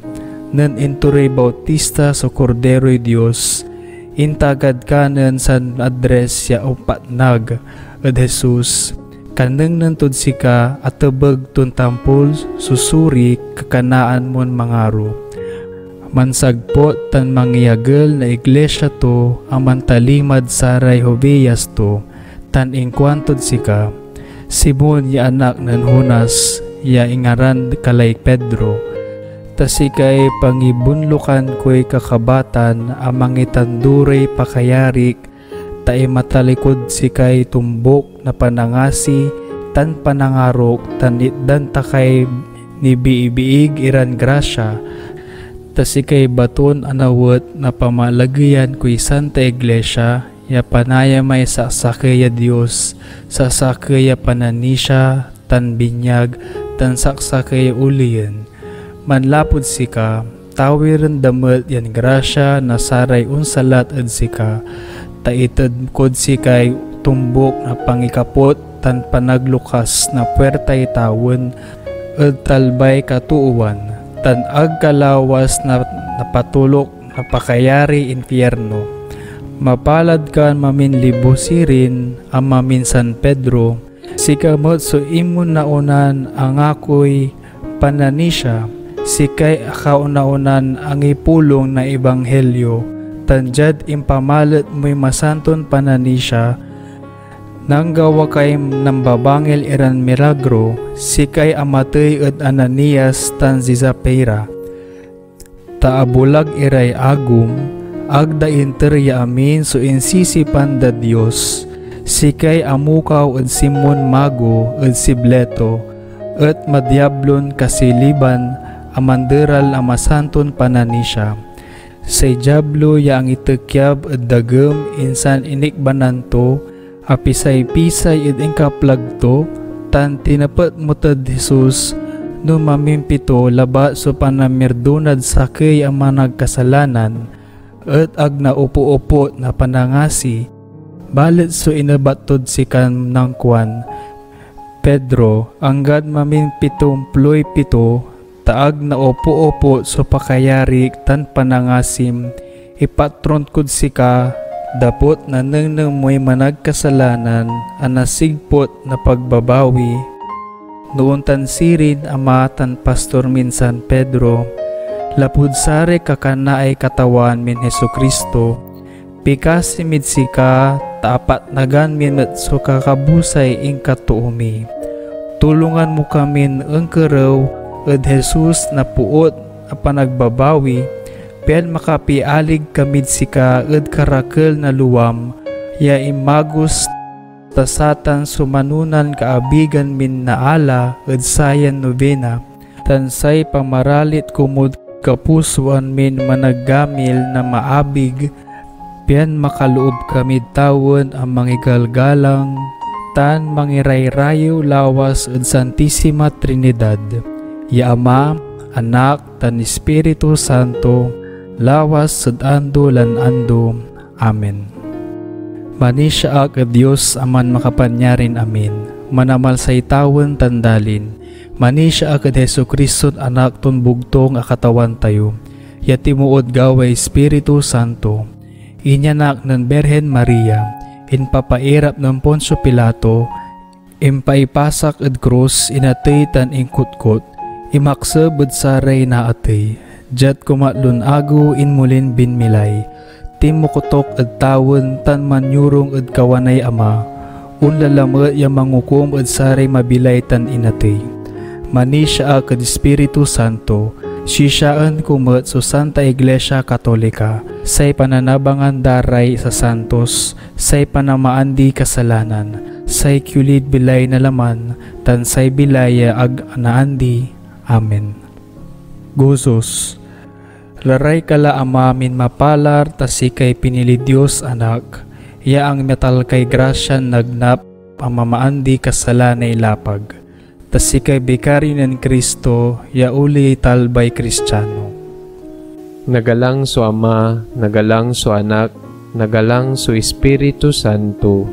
S4: nan inturay bautista sa Kordero'y Diyos, intagad kanan san adres ya upatnag, ed Jesus, kaneng nantod sika at tebeg tun tampol susuri kakanaan mon mangaro. Mansagpot tan mangyagel na iglesia to, ang mantalimad saray hobiyas to, tan ingkwantod sika, Simon ya anak nan Hunas, ya ingaran kalay Pedro, tasikay pangibunlukan ko'y kakabatan, amang itanduray pakayarik, tae matalikod sikay tumbok na panangasi, tan panangarok, tan itdan takay ni biibiig iran grasya, tasikay baton anawet na pamalagayan ko'y Santa Iglesia, ya panaya may saksakaya Diyos, saksakaya pananisya, tan binyag, tan saksakaya uliyan. Manlapod sika, tawiran damet yan grasya na saray unsalat ed sika, taitad kod sikay tumbok na pangikapot, tan panaglukas na puwertay tawon, ed talbay katuuan, tan agkalawas na napatulok na pakayari impyerno. Mapalad kan mamin libusirin ang mamin San Pedro, sikamot so imon naunan ang ako'y pananisya, sikay akauna-unan ang ipulong na ebanghelyo, tanjad impamalat mo'y masanton pananisya, nang gawa kay nambabangil iran milagro, sikay amatay ed Ananias tan Zizapera. Taabulag iray agum, agda interya amin so insisipan da Dios, sikay amukaw ed Simon Mago ed Sibleto, et madyablon kasiliban amanderal amasanton pananisya. Say diablo ya ang itekyab ed dagem insan inikbananto, apisay-pisay ed ingkaplagto, tan tinapet muted Jesus, no mamimpito laba so panamirdunad sakay ang managkasalanan, et ag naupo-upo na panangasi, balit so inabatod si kan ng kwan, Pedro, anggad mamin 7 taag na opo-opo so pakayarik tan panangasim, ipatront kud sika, dapot na nang mo'y managkasalanan, anasigpot na pagbabawi, noon tan sirin ama tan pastor min San Pedro, lapud sare kakana ay katawan min Hesukristo, pikasi mid sika, tapat nagan min met so kakabusay ing katuumi. Tulungan mo kamin ang karaw, ed Jesus na puot a panagbabawi, pian makapialig kamid sika ed karakel na luwam, ya imagos tasatan sumanunan kaabigan min naala ed sayan novena, tansay pamaralit kumud kapusuan min managamil na maabig, pian makaloob kami tawon ang mangigalgalang, tan mangirayrayo lawas ed Santissima Trinidad, ya Ama, Anak, tan Espiritu Santo, lawas ed ando lan ando. Amen. Manisya ak ed Dios aman makapanyarin, amin. Manamal sa itawon tandalin. Manisya ak ed Jesucristo anak ton bugtong akatawan tayo. Yatimuod gaway Espiritu Santo. Inyanak ng Berhen Maria, inpapairap ng Poncio Pilato, impaipasak ed krus, inatay tan ingkutkot, imaksab ed saray na atay, jat kumatlon ago inmulin binmilay, timukutok ed tawon tan manyurong ed kawanay Ama, unlalamet ya mangukom ed saray mabilay tan inatay. Manisya ak ed Espiritu Santo, sisaan kumet so Santa Iglesia Katolika, say pananabangan daray sa santos, say panamaandi kasalanan, say kulid bilay na laman, tan say bilaya ag naandi. Amen. Gozos, laray kala Ama min mapalar, tasikay pinili Dios anak, ya ang metal kay grasyan nagnap, ang mamaandi kasalanay lapag. Tasikay bikari ng Kristo, ya uli talbay Kristiyano.
S3: Nagalang so Ama, nagalang so Anak, nagalang so Espiritu Santo.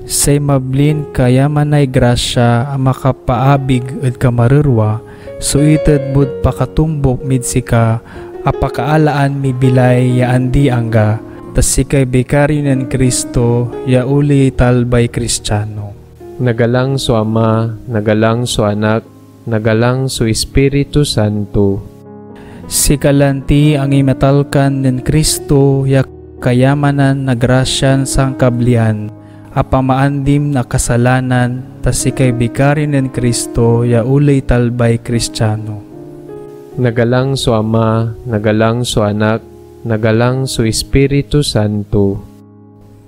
S4: Say mablin kayamanay grasya ang makapaabig at kamarurwa, so ited bud pakatumbok midsika, apakaalaan mi bilay ya andi angga, tasikay bikari ng Kristo, ya uli talbay Kristiyano.
S3: Nagalang so Ama, nagalang so Anak, nagalang so Espiritu Santo.
S4: Sikalanti ang imetalkan ng Kristo, ya kayamanan na grasyan sang kablian, apamaandim na kasalanan, tasikay bikari ng Kristo, ya ulay talbay Kristiyano.
S3: Nagalang so Ama, nagalang so Anak, nagalang so Espiritu Santo.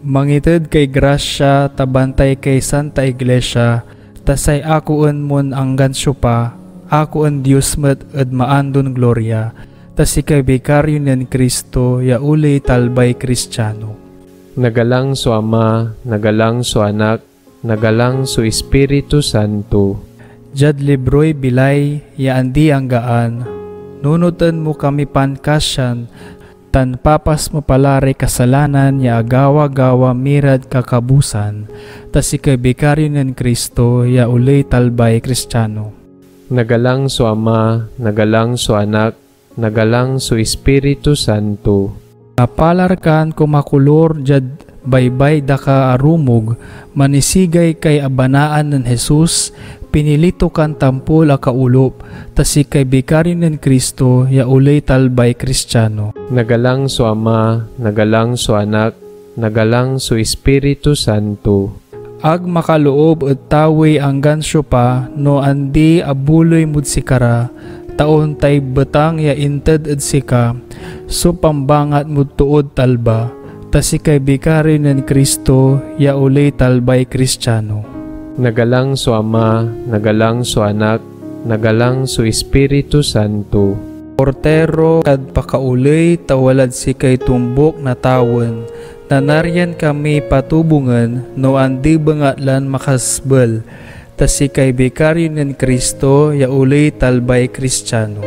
S4: Mangited kay grasya, tabantay kay Santa Iglesia, tasay akuan mon ang gansyo pa, akuan Diyos met ed maandon gloria, tasikay bikaryo ng Kristo, ya uli talbay Kristiyano.
S3: Nagalang so Ama, nagalang so Anak, nagalang so Espiritu Santo.
S4: Jad libroy bilay, ya andi ang gaan, nunutan mo kami pankasyan, tan papas mo palari kasalanan ya agawa-gawa mirad kakabusan, tasikay bikaryo ng Kristo, ya ulay talbay Kristiyano.
S3: Nagalang so Ama, nagalang so Anak, nagalang so Espiritu Santo.
S4: Napalarkan kumakulor jad baybay daka arumog, manisigay kay abanaan ng Jesus, pinilito kan tampol akaulop, tasikay bikaryo ng Kristo, ya ulay talbay Kristiyano.
S3: Nagalang so Ama, nagalang so Anak, nagalang so Espiritu Santo.
S4: Ag makaloob at taway ang gansyo pa, no andi abuloy mud sikara, taon tay betang ya inted at sika, so pambangat mud tuod talba, tasikay bikari ng Kristo, ya ulay talbay Kristiyano.
S3: Nagalang so Ama, nagalang so Anak, nagalang so Espiritu Santo.
S4: Portero kad pakaulay tawalad sikay tumbok na tawon, nanaryan kami patubungan, no andi bangatlan makasbel, tasikay bikaryo ng Kristo, ya ulay talbay Kristiyano.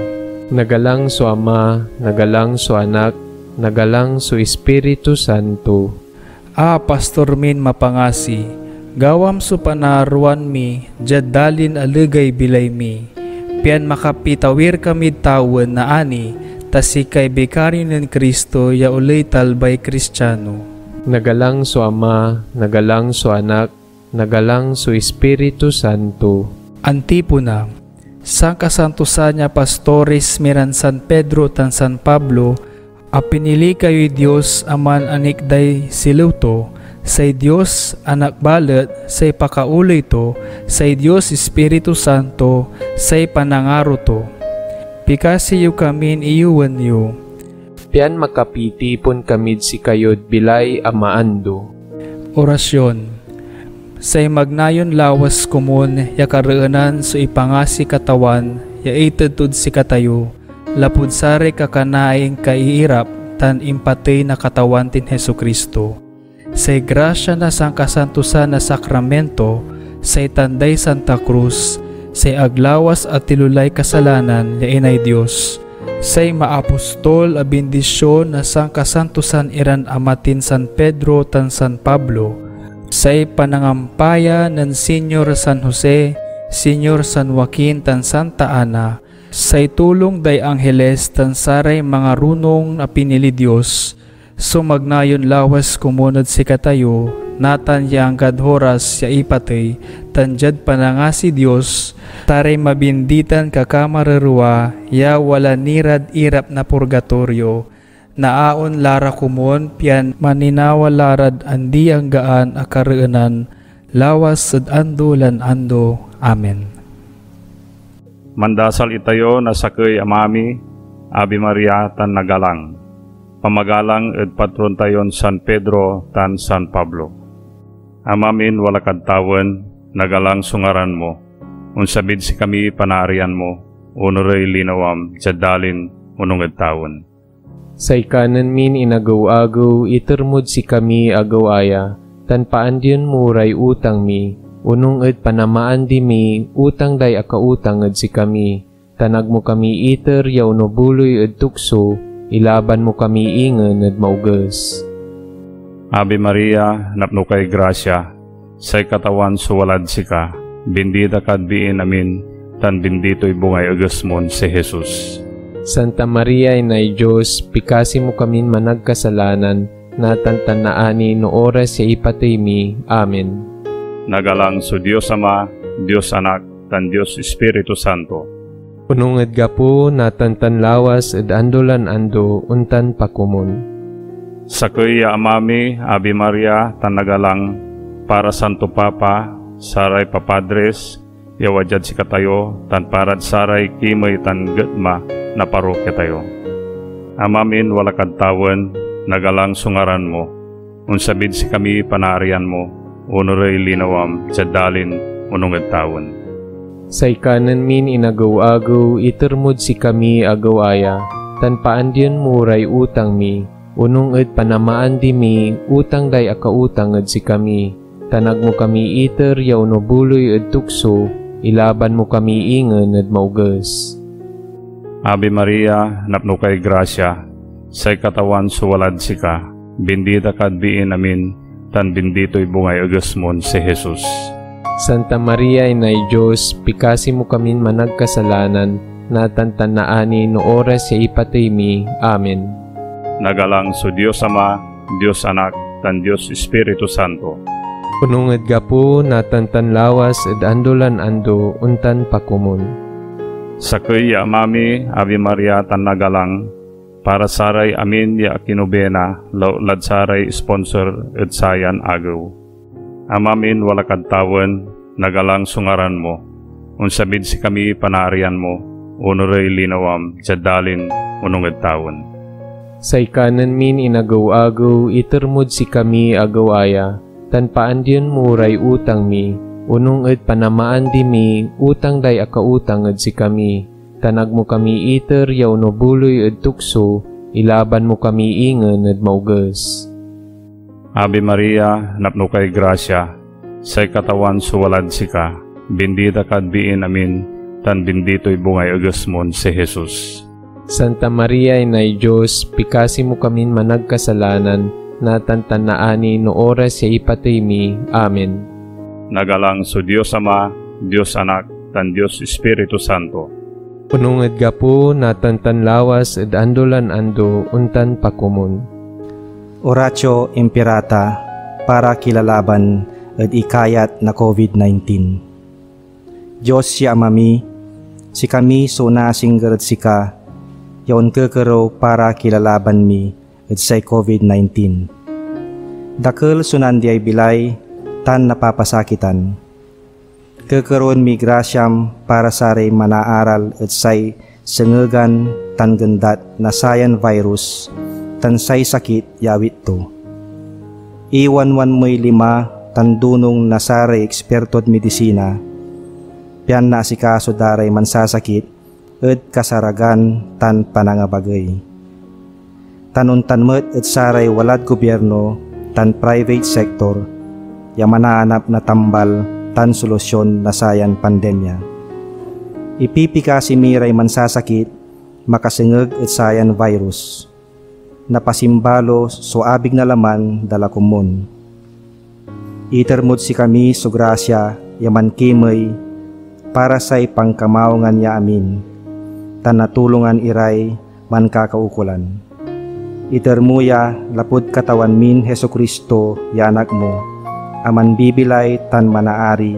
S3: Nagalang so Ama, nagalang so Anak, nagalang so Espiritu Santo.
S4: Pastor min mapangasi, gawam so panaruan mi, jad dalin aligay bilay mi, pian makapitawir kami tawon na ani, tasikay bikaryo ng Kristo, ya ulay talbay Kristiyano.
S3: Nagalang so Ama, nagalang so Anak, nagalang so Espiritu Santo.
S4: Antipona, sang kasantosan niya pastores miran San Pedro tan San Pablo, apinili kayo Diyos aman anikday siluto, say Diyos anak balet, say pakauloy to, say Diyos Espiritu Santo, say panangaro to. Pikasiyo kamin iyuwan yu,
S3: Pian makapiti pon kamid si kayod bilay amaando.
S4: Orasyon. Say magnayon lawas kumun ya kareenan so ipangasi katawan ya itedtud si katayo lapud sare kakanaing kaiirap tan impatay na katawan tin Hesu Kristo. Say grasya na sang kasantusan na sakramento say tanday Santa Cruz say aglawas at tilulay kasalanan ya inay Dios. Say maapostol a bendisyon na sang kasantusan iran amatin San Pedro tan San Pablo. Say panangampaya ng Senyor San Jose, Senyor San Joaquin tan Santa Ana. Say tulong day Angeles tan saray mga runong na pinili Dios. So magnayon lawas kumunod si katayo, natan yang gadhoras ya ipatay, tanjad panangasi Dios, taray mabinditan kakamararua, ya wala nirad irap na purgatorio, naaon lara kumon, pian maninawalarad andi ang gaan akareenan, lawas sad ando lan ando. Amen.
S2: Mandasal itayo na sakay amami, Abi Maria tan nagalang. Pamagalang ed patron tayon San Pedro tan San Pablo. Amamin walakad tawen, nagalang sungaran mo. Unsabid si kami panarian mo, unuray linawam, jadalin unong ed tawen.
S3: Say kanan min inagaw-agaw, itermod si kami agaw-aya, tan paandian muray utang mi, unong ed panamaan di mi, utang day akautang ed si kami, tanag mo kami iter yaw no buloy ed tukso, ilaban mo kami ingan at maugas.
S2: Ave Maria, napno kay grasya, say katawan suwalad sika, bendita kad biin amin, tan bendito'y bungay agasmon si Jesus.
S3: Santa Maria, Inay Diyos, pikasi mo kamin managkasalanan, natantannaani no oras sa ipatay mi. Amen.
S2: Nagalang so Diyos Ama, Diyos Anak, tan Diyos Espiritu Santo.
S3: Unong edgapo natantan lawas ed andolan ando untan pakumon.
S2: Sakay amami, Ave Maria, tan nagalang, para Santo Papa, saray papadres, yawajad si katayo, tan parad saray kimay tan getma na parokya tayo. Amamin walakad tawen, nagalang sungaran mo, unsabid si kami panarian mo, unuray linawam, jadalin unong tawen.
S3: Say kanan min inagaw-agaw, itermod si kami agaw-aya, tan paandian muray utang mi, unong ed panamaan di mi, utang day akautang ed si kami, tanag mo kami iter yaw no buloy ed tukso, ilaban mo kami ingan ed maugas.
S2: Ave Maria, napno kay grasya, say katawan suwalad sika, bendita kad biin amin, tan bendito'y bungay agasmon si Jesus.
S3: Santa Maria, Inay Diyos, pikasi mo kamin managkasalanan, natantannaani no oras sa ipatay mi. Amen.
S2: Nagalang so Diyos Ama, Diyos Anak, tan Diyos Espiritu Santo.
S3: Unong edgapo natantan lawas ed andolan ando untan pakumon.
S2: Sakay amami, Ave Maria, tan nagalang, para saray amin ya kinubena, lad saray sponsor ed sayan agaw. Amamin walakad tawen, nagalang sungaran mo, unsabid si kami panarian mo, unuray linawam, jadalin unong tawen.
S3: Say kanan min inagaw-agaw, itermod si kami agaw-aya, tan paandian muray utang mi, unong ed panamaan di mi, utang day akautang ed si kami, tanag mo kami iter yaw no buloy ed tukso, ilaban mo kami ingan ed maugas.
S2: Ave Maria, napno kay grasya, say katawan suwalad sika, bendita kad biin amin, tan bendito'y bungay agasmon si Jesus.
S3: Santa Maria, Inay Diyos, pikasi mo kamin managkasalanan, natantannaani no oras sa ipatay mi. Amen.
S2: Nagalang so Diyos Ama, Diyos Anak, tan Diyos Espiritu Santo.
S3: Unong edgapo natantan lawas ed andolan ando untan pakumon.
S6: Oratio Imperata para kilalaban ed ikayat na COVID-19. Diyos si amami, si kami so nasinggarat sika, yaon kekero para kilalaban mi ed say COVID-19. Dakel sunan diay bilay, tan napapasakitan. Kekaroon mi grasyam para saray manaaral ed say sengegan tan gendat na sayan virus, tan say sakit yawit to. Iwan mo'y 5 tandunong nasare ekspertod medisina. Pian na si kaso daray mansasakit, ed kasaragan tan panangabagay. Tanuntanmet ed saray walad gobyerno tan private sector, ya manaanap na tambal tan solusyon na sayan pandemya. Ipipika si miray mansasakit, makasingeg ed sayan virus. Napasimbalo so abig na laman dala kumon. Itermod si kami so grasya yaman kimay para sa ipangkamaungan niya amin, tan natulungan iray man kakaukulan. Itermuya lapud katawan min Heso Kristo yanak mo, aman bibilay tan manaari,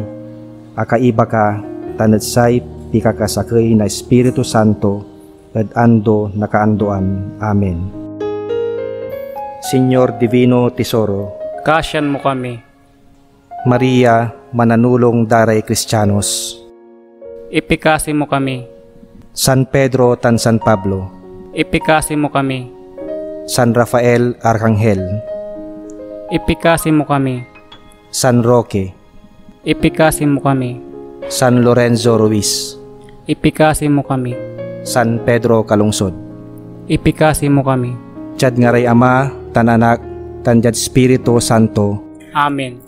S6: akaiba ka tanetsay pikakasakay na Espiritu Santo, ed ando nakaandoan. Amen. Señor Divino Tesoro,
S7: kasyan mo kami.
S6: Maria, mananulong daray Kristiyanos,
S7: Ipikasi mo kami.
S6: San Pedro tan San Pablo,
S7: Ipikasi mo kami.
S6: San Rafael Arcangel,
S7: Ipikasi mo kami.
S6: San Roque,
S7: Ipikasi mo kami.
S6: San Lorenzo Ruiz,
S7: Ipikasi mo kami.
S6: San Pedro Kalungsod.
S7: Ipikasi mo kami.
S6: Tiyad nga ray Ama, tan Anak, tan Diyad Espiritu Santo.
S7: Amen.